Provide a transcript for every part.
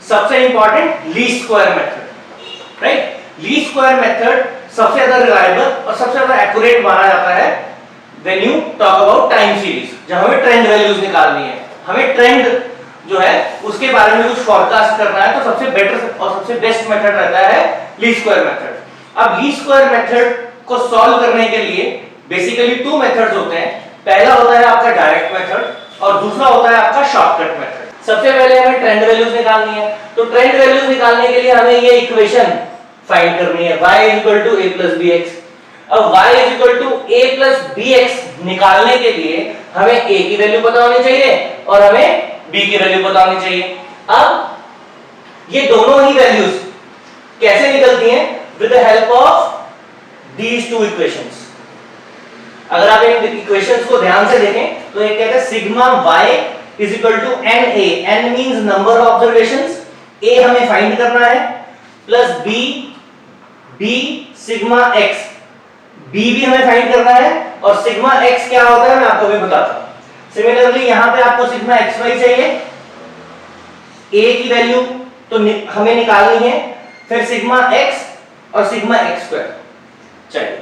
सबसे important least square method, right. Least square method सबसे ज्यादा रिलायबल और सबसे ज्यादा एक्यूरेट माना जाता है when you talk about time series, जब हमें ट्रेंड वैल्यूज निकालनी है, हमें ट्रेंड जो है उसके बारे में कुछ फोरकास्ट करना है, तो सबसे बेटर और सबसे बेस्ट मेथड रहता है लीस्ट स्क्वायर मेथड। अब लीस्ट स्क्वायर मेथड को सॉल्व करने के लिए बेसिकली टू मेथड्स होते हैं। पहला होता है आपका डायरेक्ट मेथड और दूसरा होता है आपका शॉर्टकट मेथड। सबसे पहले हमें ट्रेंड वैल्यूज निकालनी है, तो ट्रेंड वैल्यूज निकालने के लिए हमें ये इक्वेशन फाइंड करनी है, y = a + bx। अब y = a + bx निकालने के लिए हमें a की वैल्यू पता होनी चाहिए और हमें b की वैल्यू पता होनी चाहिए। अब ये दोनों ही वैल्यूज कैसे निकलती हैं? With the help of these two equations. अगर आप इन इक्वेशंस को ध्यान से देखें तो एक कहते हैं sigma y = na, n means number of observations, a हमें फाइंड करना है, plus b sigma x, b भी हमें फाइंड करना है और सिग्मा x क्या होता है मैं आपको भी बताता हूं। सिमिलरली यहां पे आपको सिग्मा xy चाहिए, a की वैल्यू तो हमें निकालनी है, फिर सिग्मा x और सिग्मा x² चाहिए।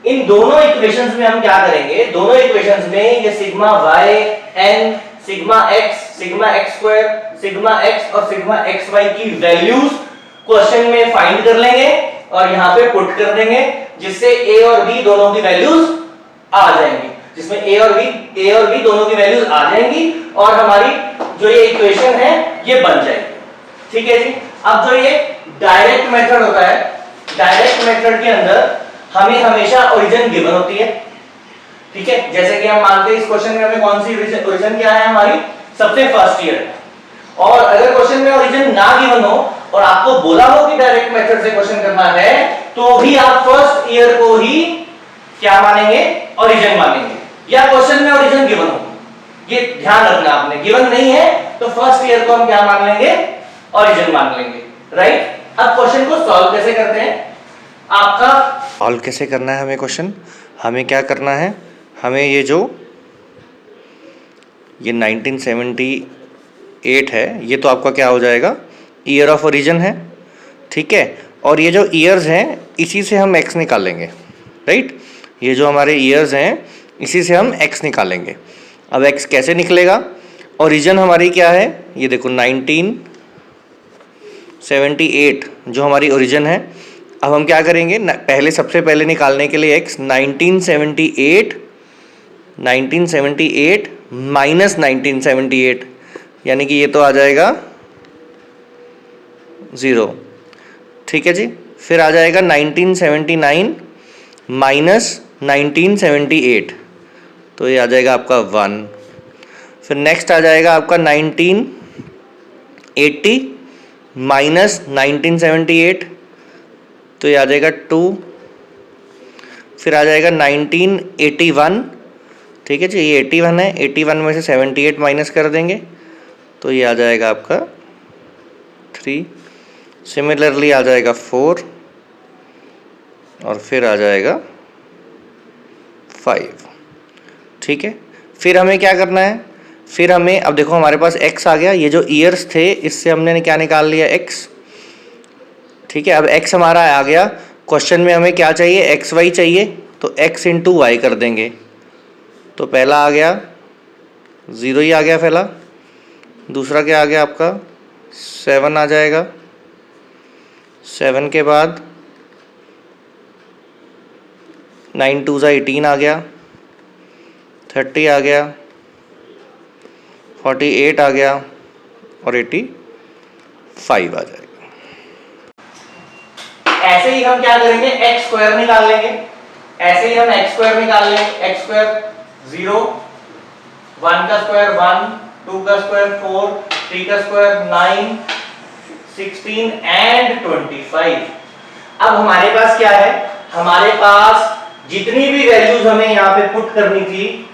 इन दोनों इक्वेशंस में हम क्या करेंगे? दोनों इक्वेशंस में ये sigma y n, sigma x, sigma x², sigma x और सिग्मा xy की वैल्यूज क्वेश्चन में फाइंड कर लेंगे और यहां पे पुट कर देंगे, जिससे a और b दोनों की वैल्यूज आ जाएंगी, जिसमें a और b दोनों की वैल्यूज आ जाएंगी और हमारी जो ये इक्वेशन है ये बन जाएगी। ठीक है जी। अब जो ये डायरेक्ट मेथड होता है, डायरेक्ट मेथड के अंदर हमें हमेशा ओरिजिन गिवन होती है। ठीक है, जैसे कि हम मानते हैं इस क्वेश्चन में हमें कौन सी ओरिजिन क्या है? हमारी सबसे फर्स्ट ईयर। और अगर क्वेश्चन में ओरिजिन ना गिवन हो और आपको बोला हो कि डायरेक्ट मेथड से क्वेश्चन करना है, तो भी आप फर्स्ट ईयर को ही क्या मानेंगे? ओरिजिन मानेंगे, या क्वेश्चन में ओरिजिन गिवन हो। ये ध्यान रखना आपने, गिवन नहीं है तो फर्स्ट ईयर को हम क्या मान लेंगे? ओरिजिन मान लेंगे, राइट। अब क्वेश्चन को सॉल्व कैसे करते हैं? आपका सॉल्व कैसे करना है हमें क्वेश्चन? हमें क्या करना है? हमें ये 1978 है, ये तो आपका क्या हो जाएगा? ईयर ऑफ ओरिजिन है, ठीक है। और ये जो ईयर्स हैं इसी से हम x निकालेंगे, राइट। ये जो हमारे ईयर्स हैं इसी से हम x निकालेंगे। अब x कैसे निकलेगा? ओरिजिन हमारी क्या है? ये देखो 1978 जो हमारी ओरिजिन है। अब हम क्या करेंगे? पहले सबसे पहले निकालने के लिए x 1978 माइनस 1978, यानी कि ये तो आ जाएगा 0, ठीक है जी। फिर आ जाएगा 1979 माइनस 1978, तो ये आ जाएगा आपका 1। फिर नेक्स्ट आ जाएगा आपका 1980 माइनस 1978, तो ये आ जाएगा 2। फिर आ जाएगा 1981, ठीक है जी, ये 81 है, 81 में से 78 माइनस कर देंगे तो ये आ जाएगा आपका 3। सिमिलरली आ जाएगा 4 और फिर आ जाएगा 5, ठीक है। फिर हमें क्या करना है? फिर हमें, अब देखो हमारे पास x आ गया, ये जो ईयर्स थे इससे हमने क्या निकाल लिया? x, ठीक है। अब x हमारा आ गया। क्वेश्चन में हमें क्या चाहिए? xy चाहिए, तो x × y कर देंगे, तो पहला आ गया 0 ही आ गया पहला। दूसरा क्या आ गया आपका? 7 आ जाएगा। 7 के बाद 9 2 18 आ गया, 30 आ गया, 48 आ गया और 85 आ जाएगा। ऐसे ही हम क्या करेंगे? x² निकाल लेंगे। ऐसे ही हम x² निकाल लेंगे। x² 0, 1 का स्क्वायर 1, 2 का स्क्वायर 4, 3 का स्क्वायर 9, 16 एंड 25। अब हमारे पास क्या है? हमारे पास जितनी भी वैल्यूज हमें यहाँ पे पुट करनी थी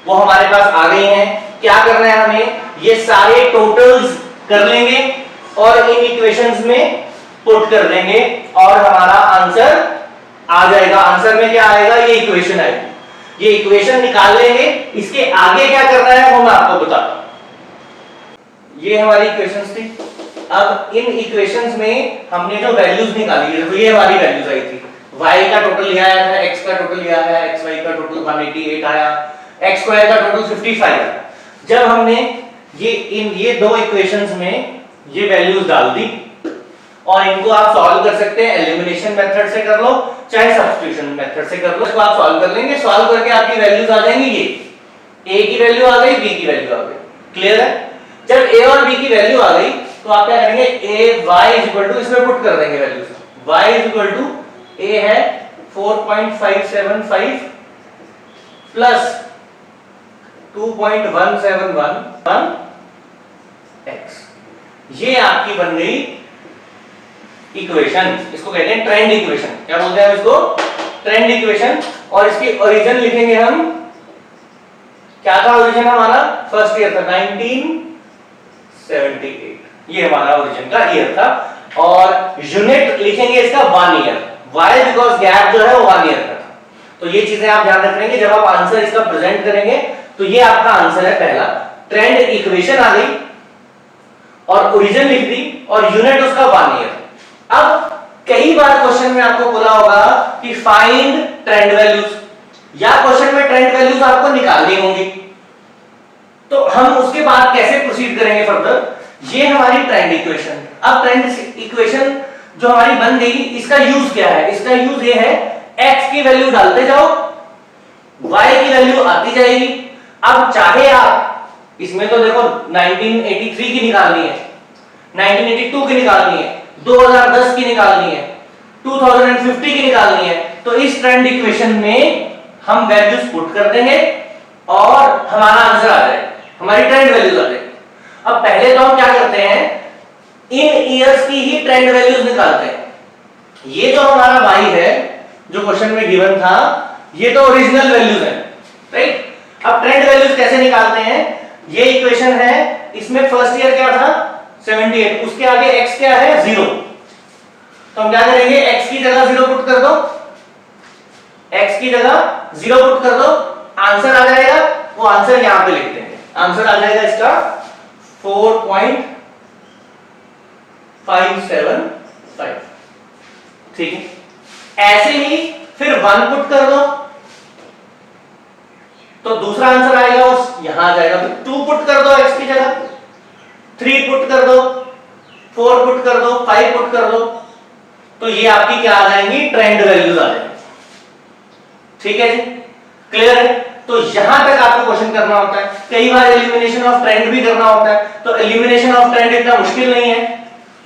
वो हमारे पास आ गई हैं। क्या करना है हमें? ये सारे टोटल्स कर लेंगे और इन इक्वेशंस में पुट कर देंगे और हमारा आंसर आ जाएगा। आंसर में क्या आएगा? ये इक्वेशन आएगी। ये इक्वेशन निकाल लेंगे। इसके आगे क्या करना है वो मैं आपको बताता हूं। ये हमारी इक्वेशंस थी। अब इन इक्वेशंस में हमने जो वैल्यूज निकाली है, तो ये हमारी वैल्यूज आई थी, y का टोटल लिया आया था, x का टोटल लिया आया, xy का टोटल 188 आया, x स्क्वायर का टोटल 55 आया। जब हमने ये दो इक्वेशंस में ये वैल्यूज डाल दी, और इनको आप सॉल्व कर सकते हैं, एलिमिनेशन मेथड से कर लो चाहे सब्स्टिट्यूशन मेथड से कर लो, इसको आप सॉल्व कर लेंगे, सॉल्व करके आपकी वैल्यूज आ जाएंगी, ये a की वैल्यू आ गई, b की वैल्यू आ गई। क्लियर है? जब a और b की वैल्यू आ गई तो आप क्या करेंगे, a y इसमें पुट कर देंगे वैल्यूज, y a है 4.575 प्लस 2.171 x, ये आपकी बन गई इक्वेशन, इसको कहते हैं ट्रेंड इक्वेशन। क्या बोलते हैं इसको? Trend equation. और इसकी ओरिजिन लिखेंगे हम, क्या था ओरिजिन हमारा? फर्स्ट ईयर था 1978, ये हमारा ओरिजिन का ईयर था। और यूनिट लिखेंगे इसका 1 ईयर, वाई बिकॉज गैप जो है वो 1 ईयर का था। तो ये चीजें आप ध्यान रखेंगे जब आप आंसर इसका प्रेजेंट करेंगे। तो ये आपका आंसर है पहला, ट्रेंड इक्वेशन आ गई और ओरिजिन लिख दी और यूनिट उसका 1 ईयर। अब कई बार क्वेश्चन में आपको बोला होगा कि फाइंड ट्रेंड वैल्यूज, या क्वेश्चन में ट्रेंड वैल्यूज आपको निकालनी होंगी, तो हम उसके बाद कैसे प्रोसीड करेंगे फर्दर? ये हमारी ट्रेंड इक्वेशन। अब ट्रेंड इक्वेशन जो हमारी बन गई, इसका यूज क्या है? इसका यूज ये है, x की वैल्यू डालते जाओ, y की वैल्यू आती जाएगी। अब चाहे आप इसमें तो देखो 1983 की निकालनी है, 1982 की निकालनी है, 2010 की निकालनी है, 2050 की निकालनी है, तो इस ट्रेंड इक्वेशन में हम वैल्यूज पुट कर देंगे और हमारा आंसर आ जाएगा, हमारी ट्रेंड वैल्यूज आ जाएगी। अब पहले तो हम क्या करते हैं, इन ईयर्स की ही ट्रेंड वैल्यूज निकालते हैं। ये जो हमारा y है जो क्वेश्चन में गिवन था, ये तो ओरिजिनल वैल्यूज है, राइट? अब ट्रेंड वैल्यूज कैसे निकालते हैं? ये इक्वेशन है, इसमें फर्स्ट ईयर क्या था 78, उसके आगे x क्या है 0, तो हम क्या करेंगे, x की जगह 0 पुट कर दो, x की जगह 0 पुट कर दो, आंसर आ जाएगा। वो आंसर यहां पे लिख देंगे, आंसर आ जाएगा इसका 4.575, ठीक है? ऐसे ही फिर 1 पुट कर दो तो दूसरा आंसर आएगा, उस यहां आ जाएगा। 2 पुट कर दो x की जगह, 3 पुट कर दो, 4 पुट कर दो, 5 पुट कर दो, तो ये आपकी क्या आ जाएंगी, ट्रेंड वैल्यूज आ जाएंगी। ठीक है जी, क्लियर है? तो यहां तक आपको क्वेश्चन करना होता है। कई बार एलिमिनेशन ऑफ ट्रेंड भी करना होता है, तो एलिमिनेशन ऑफ ट्रेंड इतना मुश्किल नहीं है।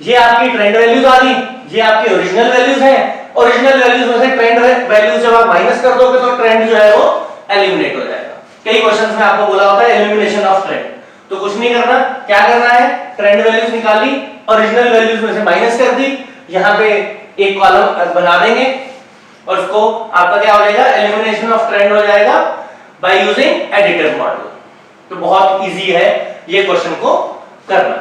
ये आपकी ट्रेंड वैल्यूज आ गई, ये आपकी ओरिजिनल वैल्यूज हैं, ओरिजिनल वैल्यूज में से ट्रेंड वैल्यूज जब आप माइनस कर दोगे तो ट्रेंड जो है वो एलिमिनेट हो जाएगा। कई क्वेश्चंस में आपको बोला होता है एलिमिनेशन ऑफ ट्रेंड, तो कुछ नहीं करना, क्या करना है, ट्रेंड वैल्यूज निकाली, ओरिजिनल वैल्यूज में से माइनस कर दी, यहां पे एक कॉलम बना देंगे और उसको आपका क्या हो जाएगा, एलिमिनेशन ऑफ ट्रेंड हो जाएगा बाय यूजिंग एडिटिव मॉडल। तो बहुत इजी है ये क्वेश्चन को करना।